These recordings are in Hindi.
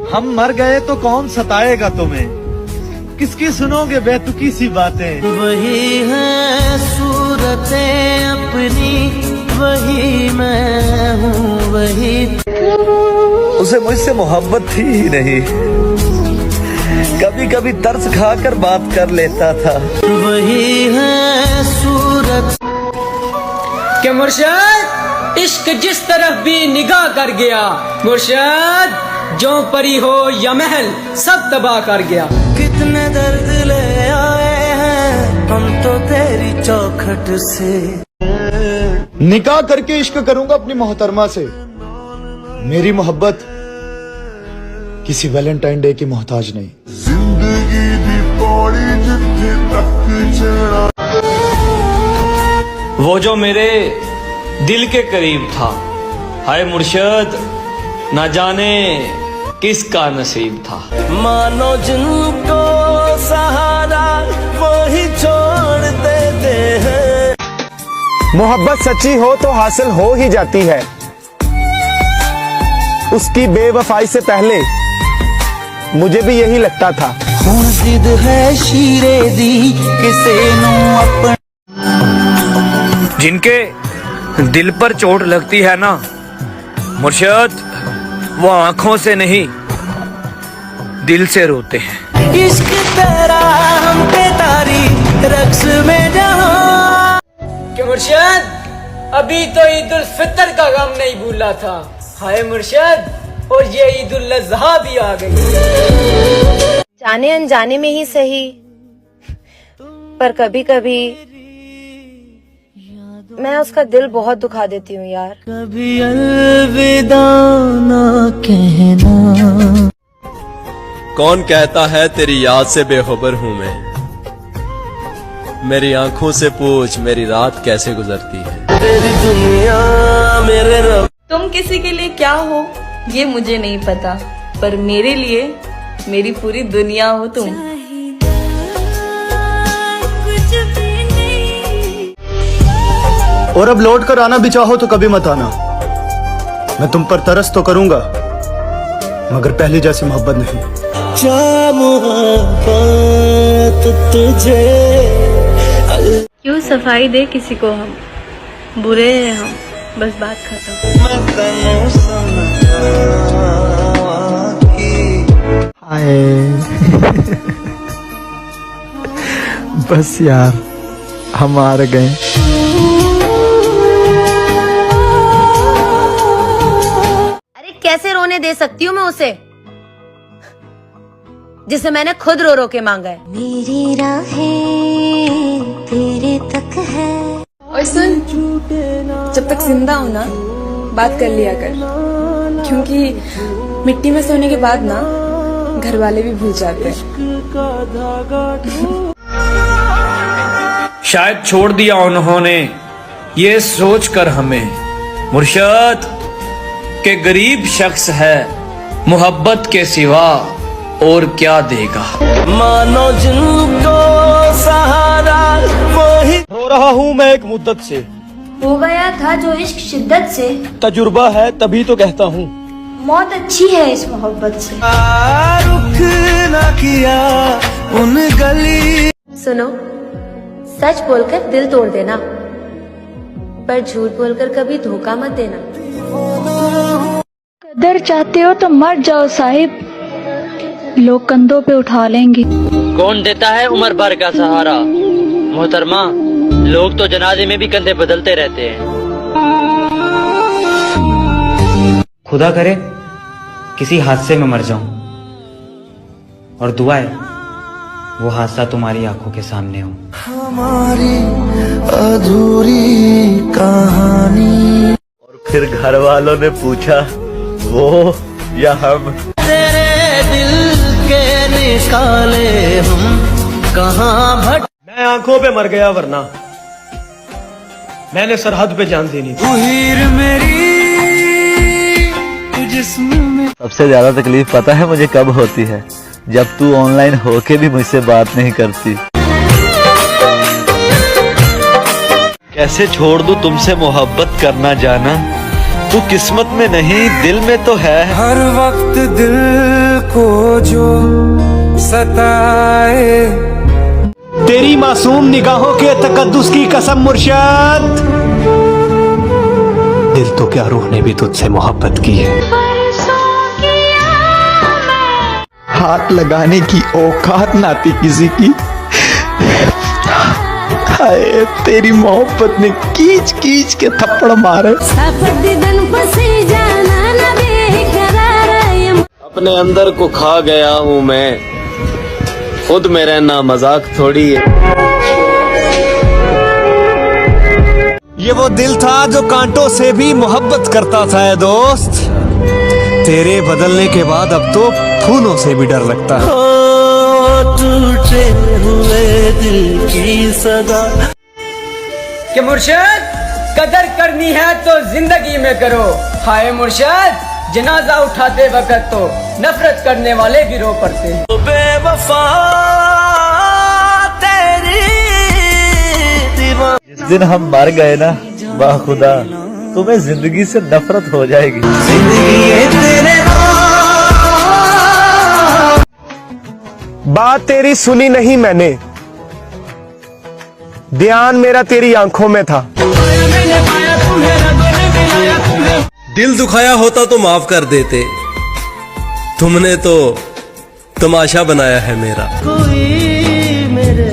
हम मर गए तो कौन सताएगा तुम्हें, किसकी सुनोगे बेतुकी सी बातें। वही है सूरतें अपनी, वही मैं हूँ वही। उसे मुझसे मोहब्बत थी ही नहीं, कभी कभी तरस खाकर बात कर लेता था। वही है सूरत के मुर्शद इश्क जिस तरफ भी निगाह कर गया, मुर्शद जो परी हो या महल सब तबाह कर गया। कितने दर्द ले आए हैं हम तो तेरी चौखट से। निकाह करके इश्क करूंगा अपनी मोहतरमा से। मेरी मोहब्बत किसी वैलेंटाइन डे की मोहताज नहीं। जिंदगी दी पौड़ी जिथे तक चढ़ा। वो जो मेरे दिल के करीब था, हाय मुर्शद ना जाने किसका नसीब था। मानो जिनको सहारा वही छोड़ देते हैं। मोहब्बत सच्ची हो तो हासिल हो ही जाती है, उसकी बेवफाई से पहले मुझे भी यही लगता था। हुण जिद है शीरे दी किसे नू अपन। जिनके दिल पर चोट लगती है ना मुर्शद, वो आंखों से नहीं दिल से रोते हैं। इश्क तेरा हम पे तारी रक्स में जहां। के मुर्शद अभी तो ईद उल फितर का गम नहीं भूला था, हाय मुर्शद और ये ईद उल अज़हा भी आ गई। जाने अनजाने में ही सही, पर कभी कभी मैं उसका दिल बहुत दुखा देती हूँ यार। कभी अलविदा ना कहना। कौन कहता है तेरी याद से बेखबर हूँ मैं, मेरी आंखों से पूछ मेरी रात कैसे गुजरती है। तेरी दुनिया मेरे रब। तुम किसी के लिए क्या हो ये मुझे नहीं पता, पर मेरे लिए मेरी पूरी दुनिया हो तुम। और अब लौट कर आना भी चाहो तो कभी मत आना। मैं तुम पर तरस तो करूंगा, मगर पहले जैसी मोहब्बत नहीं। क्या मोहब्बत तुझे। क्यों सफाई दे किसी को हम, बुरे हैं हम, बस बात खत्म। बस यार हम हार गए। अरे कैसे रोने दे सकती हूँ मैं उसे, जिसे मैंने खुद रो रो के मांगा है। मेरी राहें तेरे तक है। और सुन, जब तक जिंदा हो ना बात कर लिया कर, क्योंकि मिट्टी में सोने के बाद ना घर वाले भी भूल जाते हैं। शायद छोड़ दिया उन्होंने ये सोच कर हमें मुर्शद के गरीब शख्स है मोहब्बत के सिवा और क्या देगा। मानो जिनको सहारा वही। रो रहा हूँ मैं एक मुद्दत से, हो गया था जो इश्क शिद्दत से। तजुर्बा है तभी तो कहता हूँ, मौत अच्छी है इस मोहब्बत से। रुख ना किया उन गली। सुनो, सच बोलकर दिल तोड़ देना, पर झूठ बोलकर कभी धोखा मत देना। कदर चाहते हो तो मर जाओ साहिब, लोग कंधों पे उठा लेंगे। कौन देता है उम्र भर का सहारा, मोहतरमा लोग तो जनाजे में भी कंधे बदलते रहते हैं। खुदा करे किसी हादसे में मर जाऊं, और दुआ है वो हादसा तुम्हारी आंखों के सामने हो। हमारी अधूरी कहानी। और फिर घर वालों ने पूछा वो या हम। तेरे दिल के निकाले हम कहाँ भट। मैं आंखों पे मर गया वरना मैंने सरहद पे जान देनी थी। उहीर मेरी जिस्म में। सबसे ज्यादा तकलीफ पता है मुझे कब होती है, जब तू ऑनलाइन होके भी मुझसे बात नहीं करती। कैसे छोड़ दूं तुमसे मोहब्बत करना जाना, तू किस्मत में नहीं दिल में तो है। हर वक्त दिल को जो सताए। तेरी मासूम निगाहों के तकद्दुस की कसम मुर्शद, दिल तो क्या रूह ने भी तुझसे मोहब्बत की है। हाथ लगाने की औकात ना थी किसी की, हाय तेरी मोहब्बत ने कीच कीच के थप्पड़ मारे। अपने अंदर को खा गया हूँ मैं, खुद में रहना मजाक थोड़ी है। ये वो दिल था जो कांटों से भी मोहब्बत करता था है दोस्त, तेरे बदलने के बाद अब तो फूलों से भी डर लगता है। टूटे हुए दिल की सदा। कि मुर्शद कदर करनी है तो जिंदगी में करो। हाय मुर्शद जनाजा उठाते वक्त तो नफरत करने वाले भी रो पड़ते हैं। बेवफा तेरी दीवार। जिस दिन हम मर गए ना, वाह खुदा, तुम्हें जिंदगी से नफरत हो जाएगी। जिंदगी तेरे बात तेरी सुनी नहीं मैंने, ध्यान मेरा तेरी आंखों में था। दिल दुखाया होता तो माफ कर देते, तुमने तो तमाशा बनाया है मेरा। कोई मेरे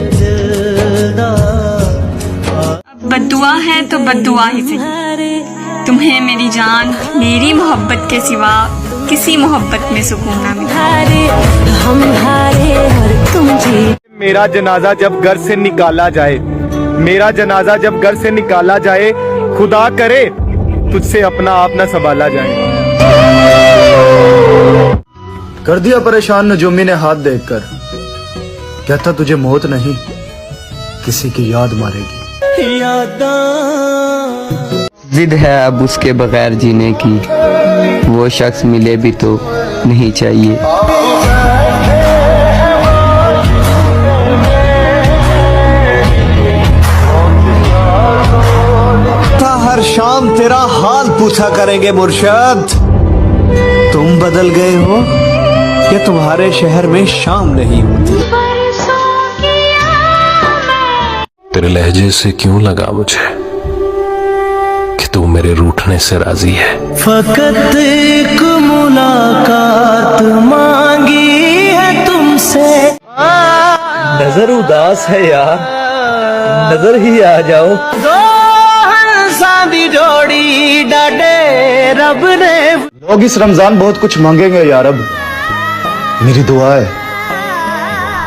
बद्दुआ है तो बद्दुआ ही सही, तुम्हें मेरी जान मेरी मोहब्बत के सिवा किसी मोहब्बत में सुकून ना मिला। हम हारे और तुम जीत। मेरा जनाजा जब घर से निकाला जाए, मेरा जनाजा जब घर से निकाला जाए, खुदा करे तुझसे अपना आप न संभाला जाए। कर दिया परेशान नजूमी ने हाथ देखकर, कहता तुझे मौत नहीं किसी की याद मारेगी। यादा जिद है अब उसके बगैर जीने की, वो शख्स मिले भी तो नहीं चाहिए। हर शाम तेरा हाल पूछा करेंगे मुर्शद, तुम बदल गए हो या तुम्हारे शहर में शाम नहीं होती। तेरे लहजे से क्यों लगा मुझे कि तू मेरे रूठने से राजी है। फकत एक मुलाकात मांगी है तुमसे। नजर उदास है यार, नजर ही आ जाओ। सादी जोड़ी डाटे रब ने। लोग इस रमजान बहुत कुछ मांगेंगे यार, अब मेरी दुआ है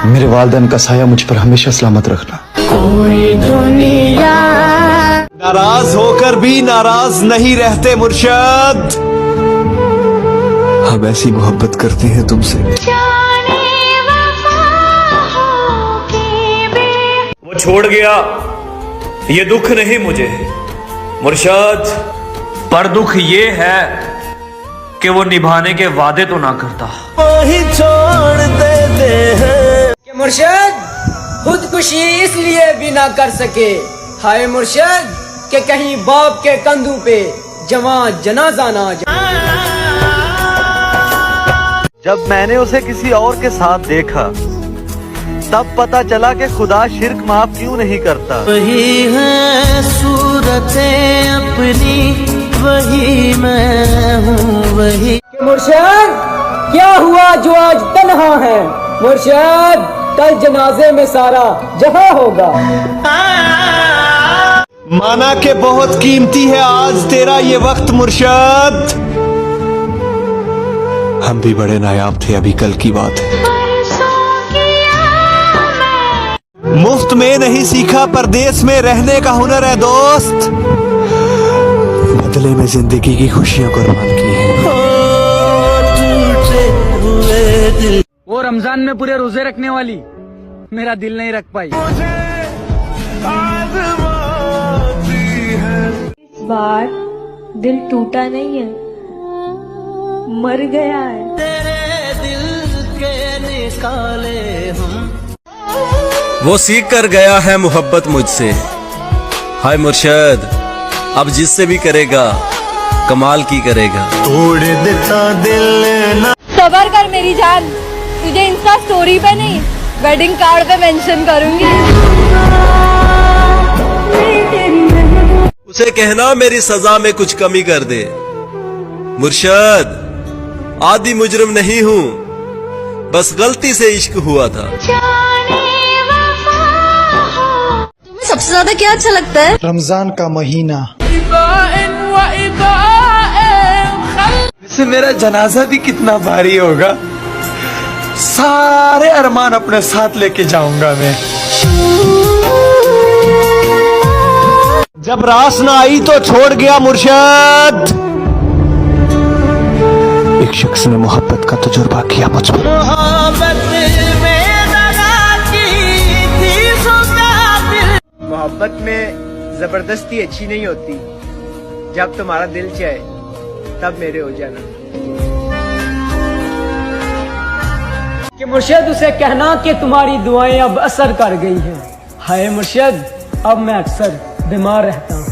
मेरे वालिदैन का साया मुझ पर हमेशा सलामत रखना। कोई दुनिया नाराज होकर भी नाराज नहीं रहते मुर्शद, हम ऐसी मोहब्बत करते हैं तुमसे। वो छोड़ गया ये दुख नहीं मुझे मुर्शद, पर दुख ये है कि वो निभाने के वादे तो ना करता। वही छोड़ देते हैं। कि मुर्शद खुदकुशी इसलिए भी ना कर सके। हाय मुर्शद कि कहीं बाप के कंधों पे जवां जनाजा ना जाए। जब मैंने उसे किसी और के साथ देखा, तब पता चला कि खुदा शिर्क माफ क्यों नहीं करता। वही है सूरतें अपनी, वही मैं हूँ वही। मुर्शद क्या हुआ जो आज तन्हा है? मुर्शद कल जनाजे में सारा जहां होगा। माना के बहुत कीमती है आज तेरा ये वक्त मुर्शद, हम भी बड़े नायाब थे अभी कल की बात है। मुफ्त में नहीं सीखा परदेश में रहने का हुनर है दोस्त, बदले में जिंदगी की खुशियां कुर्बान की हैं। वो रमजान में पूरे रोजे रखने वाली मेरा दिल नहीं रख पाई। इस बार दिल टूटा नहीं है, मर गया है। तेरे दिल के निकाले हम। वो सीख कर गया है मोहब्बत मुझसे। हाय मुर्शद अब जिससे भी करेगा कमाल की करेगा। तोड़ देता दिल ना। तो सबर कर मेरी जान, तुझे इंस्टा स्टोरी पे नहीं वेडिंग कार्ड पे मेंशन करूंगी। उसे कहना मेरी सजा में कुछ कमी कर दे। मुर्शद, आदि मुजरिम नहीं हूं, बस गलती से इश्क हुआ था। तुम्हें सबसे ज्यादा क्या अच्छा लगता है? रमजान का महीना। वैसे मेरा जनाजा भी कितना भारी होगा, सारे अरमान अपने साथ लेके जाऊंगा मैं। जब रास ना आई तो छोड़ गया मुर्शद। एक शख्स ने मोहब्बत का तजुर्बा किया मुझ पर। मोहब्बत में जबरदस्ती अच्छी नहीं होती, जब तुम्हारा दिल चाहे तब मेरे हो जाना। कि मुर्शिद उसे कहना कि तुम्हारी दुआएं अब असर कर गई हैं। हाय मुर्शिद, अब मैं अक्सर बीमार रहता हूँ।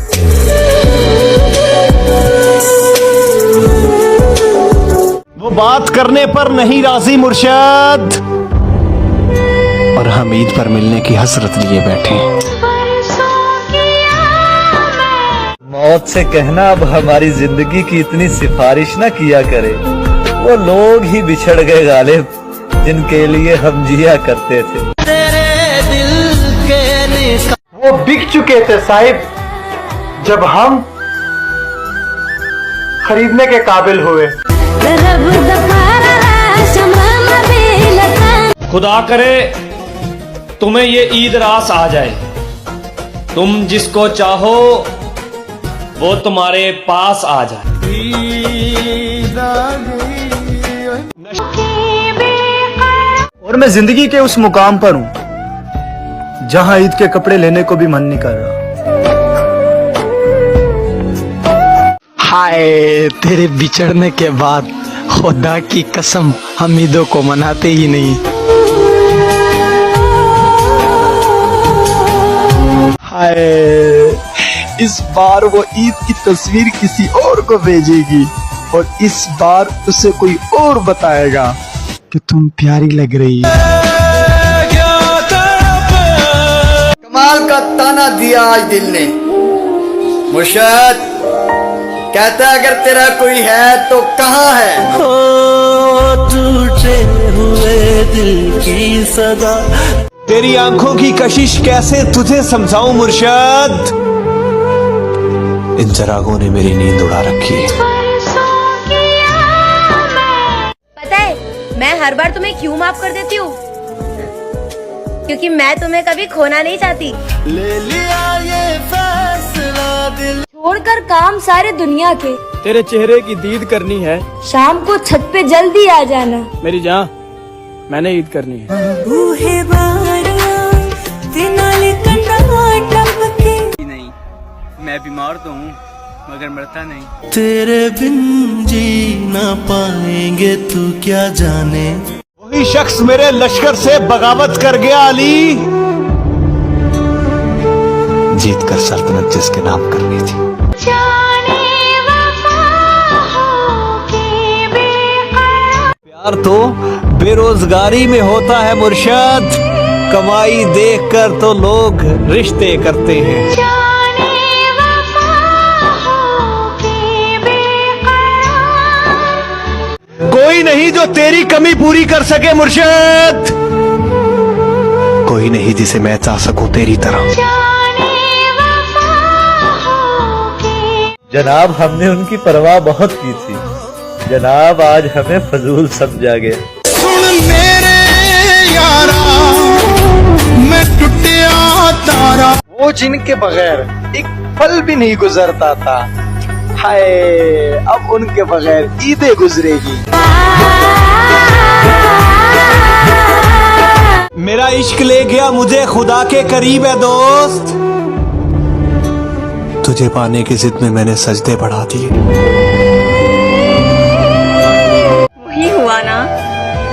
वो बात करने पर नहीं राजी मुर्शद, और हम ईद पर मिलने की हसरत लिए बैठे हैं। मौत से कहना अब हमारी जिंदगी की इतनी सिफारिश ना किया करे। वो लोग ही बिछड़ गए गालिब, जिनके लिए हम जिया करते थे। तेरे दिल के वो बिक चुके थे साहिब, जब हम खरीदने के काबिल हुए। खुदा करे तुम्हें ये ईद रास आ जाए, तुम जिसको चाहो वो तुम्हारे पास आ जाए। और मैं जिंदगी के उस मुकाम पर हूं जहां ईद के कपड़े लेने को भी मन नहीं कर रहा। हाय, तेरे बिछड़ने के बाद खुदा की कसम हम ईदों को मनाते ही नहीं। हाय, इस बार वो ईद की तस्वीर किसी और को भेजेगी और इस बार उसे कोई और बताएगा कि तुम प्यारी लग रही है। कमाल का ताना दिया आज दिल ने। मुर्शद कहता है अगर तेरा कोई है तो कहाँ है? टूटे हुए दिल की सदा। तेरी आंखों की कशिश कैसे तुझे समझाऊं मुर्शद, इन चरागों ने मेरी नींद उड़ा रखी है। पता है मैं हर बार तुम्हें क्यों माफ कर देती हूँ? क्योंकि मैं तुम्हें कभी खोना नहीं चाहती। ले लिया ये फैसला दिल छोड़कर काम सारे दुनिया के, तेरे चेहरे की दीद करनी है। शाम को छत पे जल्दी आ जाना। मेरी जान, मैंने ईद करनी है। नहीं, मैं बीमार तो हूँ मगर मरता नहीं। तेरे बिन जी ना पाएंगे तू क्या जाने। वही शख्स मेरे लश्कर से बगावत कर गया अली, जीत कर सल्तनत जिसके नाम करनी थी। प्यार तो बेरोजगारी में होता है मुर्शद, कमाई देखकर तो लोग रिश्ते करते हैं। कोई नहीं जो तेरी कमी पूरी कर सके मुर्शद, कोई नहीं जिसे मैं चाह सकूं तेरी तरह। जनाब हमने उनकी परवाह बहुत की थी, जनाब आज हमें फजूल समझा गया। सुन मेरे यारा, मैं टूटिया तारा। वो जिनके बगैर एक पल भी नहीं गुजरता था, हाय अब उनके बगैर ईदें गुजरेगी। मेरा इश्क ले गया मुझे खुदा के करीब है दोस्त, तुझे पाने की जिद में मैंने सजदे बढ़ा दिए। वही हुआ ना,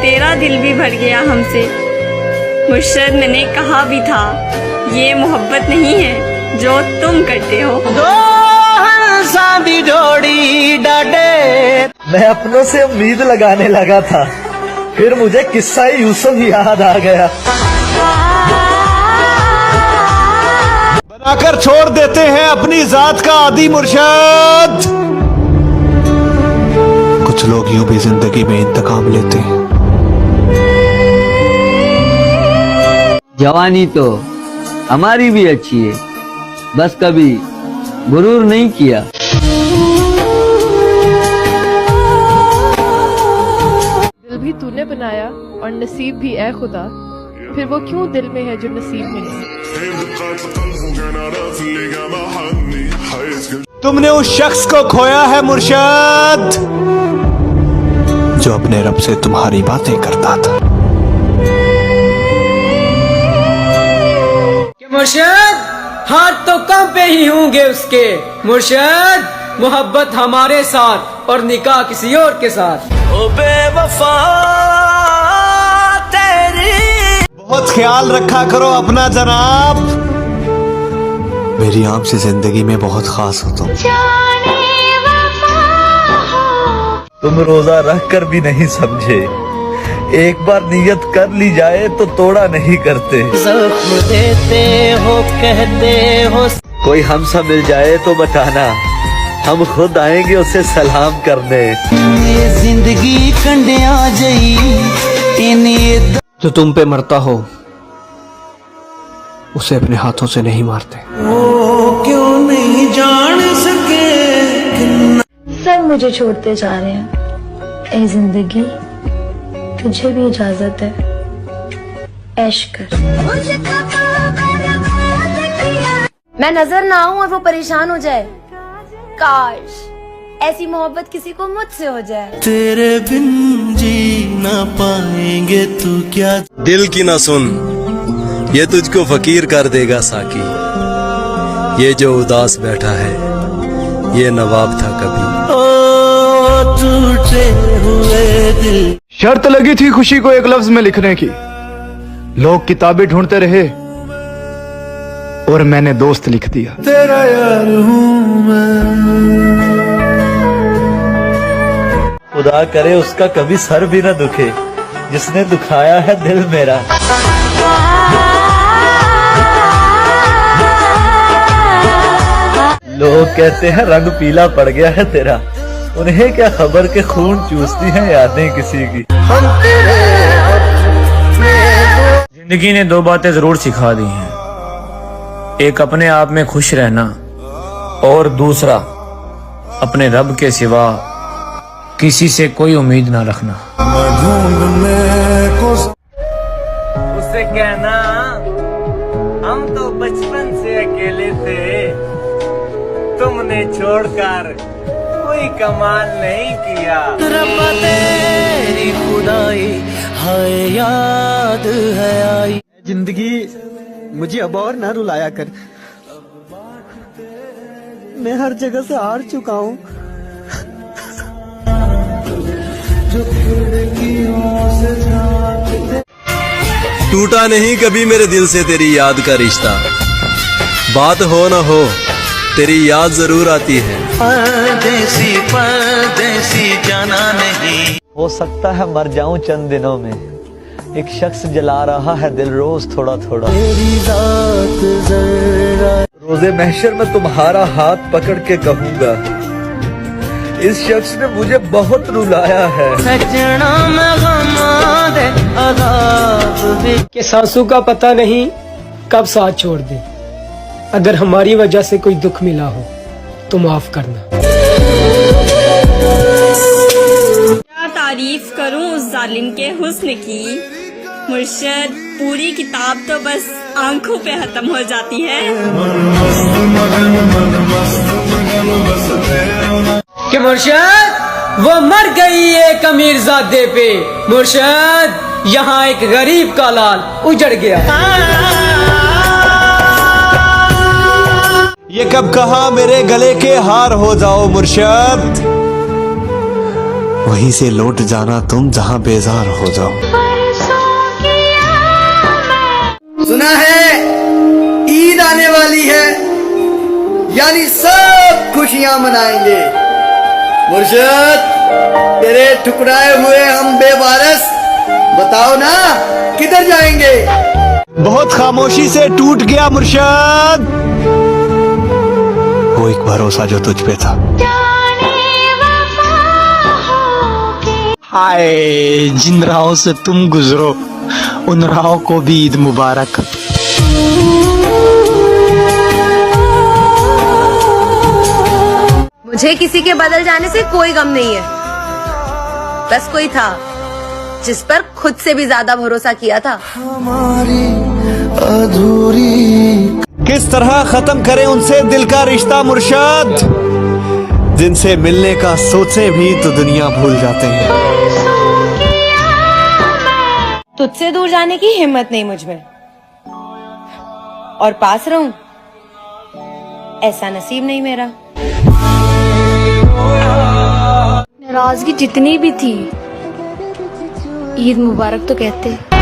तेरा दिल भी भर गया हमसे। मुर्शद मैंने कहा भी था, ये मोहब्बत नहीं है जो तुम करते हो। सांदी जोड़ी डाडे। मैं अपनों से उम्मीद लगाने लगा था, फिर मुझे किस्सा यूसुफ याद आ गया। बनाकर छोड़ देते हैं अपनी जात का आदि मुर्शद। कुछ लोग यूं भी जिंदगी में इंतकाम लेते हैं। जवानी तो हमारी भी अच्छी है, बस कभी गुरूर नहीं किया। दिल भी तूने बनाया और नसीब भी ऐ खुदा, फिर वो क्यों दिल में है जो नसीब में नहीं। तुमने उस शख्स को खोया है मुर्शद, जो अपने रब से तुम्हारी बातें करता था। मुर्शद, हाथ तो कम पे ही होंगे उसके। मुर्शद, मोहब्बत हमारे साथ और निकाह किसी और के साथ। ओ बेवफा तेरी बहुत ख्याल रखा करो अपना जनाब। मेरी आम से जिंदगी में बहुत खास हो तुम। तुम रोजा रख कर भी नहीं समझे, एक बार नियत कर ली जाए तो तोड़ा नहीं करते। जख्म देते हो कहते हो। कोई हमसा मिल जाए तो बताना, हम खुद आएंगे उसे सलाम करने। ये जिंदगी कंडिया जई जो तुम पे मरता हो उसे अपने हाथों से नहीं मारते। वो क्यों नहीं जान सके। सब मुझे छोड़ते जा रहे हैं, ए जिंदगी तुझे भी इजाजत है, ऐश कर। मैं नजर ना आऊं और वो परेशान हो जाए। काश ऐसी मोहब्बत किसी को मुझसे हो जाए। तेरे बिन जी ना पाएंगे तू क्या। दिल की ना सुन, ये तुझको फकीर कर देगा साकी। ये जो उदास बैठा है, ये नवाब था कभी। ओ टूटे हुए दिल। शर्त लगी थी खुशी को एक लफ्ज में लिखने की, लोग किताबें ढूंढते रहे और मैंने दोस्त लिख दिया। तेरा यार हूँ मैं। खुदा करे उसका कभी सर भी न दुखे, जिसने दुखाया है दिल मेरा। लोग कहते हैं रंग पीला पड़ गया है तेरा, उन्हें क्या खबर के खून चूसती हैं यादें किसी की। जिंदगी ने दो बातें जरूर सिखा दी हैं, एक अपने आप में खुश रहना और दूसरा अपने रब के सिवा किसी से कोई उम्मीद ना रखना। उससे कहना हम तो बचपन से अकेले थे, तुमने छोड़कर कोई कमाल नहीं किया। रब्बा तेरी खुदाई हाय याद है आई। जिंदगी मुझे अब और ना रुलाया कर, मैं हर जगह से हार चुका हूँ। टूटा नहीं कभी मेरे दिल से तेरी याद का रिश्ता, बात हो ना हो तेरी याद जरूर आती है। परदेसी परदेसी जाना नहीं। हो सकता है मर जाऊं चंद दिनों में, एक शख्स जला रहा है दिल रोज थोड़ा थोड़ा। तेरी रात जरा रोजे महशर में तुम्हारा हाथ पकड़ के कहूंगा, इस शख्स ने मुझे बहुत रुलाया है। सजना में गमा दे अदाब कि सांसों का पता नहीं कब साथ छोड़ दे। अगर हमारी वजह से कोई दुख मिला हो तो माफ करना। क्या तारीफ करूं उस जालिम के हुस्न की। मुर्शद, पूरी किताब तो बस आंखों पे खत्म हो जाती है। कि मुर्शद वो मर गई एक अमीरजादे पे। मुर्शद, यहाँ एक गरीब का लाल उजड़ गया। ये कब कहा मेरे गले के हार हो जाओ मुर्शद, वहीं से लौट जाना तुम जहां बेजार हो जाओ। सुना है ईद आने वाली है, यानी सब खुशियां मनाएंगे। मुर्शिद, तेरे ठुकराए हुए हम बेवारस, बताओ ना किधर जाएंगे? बहुत खामोशी से टूट गया मुर्शिद वो एक भरोसा जो तुझ पे था। हाय, जिन राहों से तुम गुजरो उन राहों को भी ईद मुबारक। मुझे किसी के बदल जाने से कोई गम नहीं है, बस कोई था जिस पर खुद से भी ज्यादा भरोसा किया था। हमारी अधूरी किस तरह खत्म करें उनसे दिल का रिश्ता मुर्शिद, जिनसे मिलने का सोचे भी तो दुनिया भूल जाते हैं। तुझसे दूर जाने की हिम्मत नहीं मुझ में, और पास रहूं ऐसा नसीब नहीं मेरा। नाराजगी जितनी भी थी, ईद मुबारक तो कहते।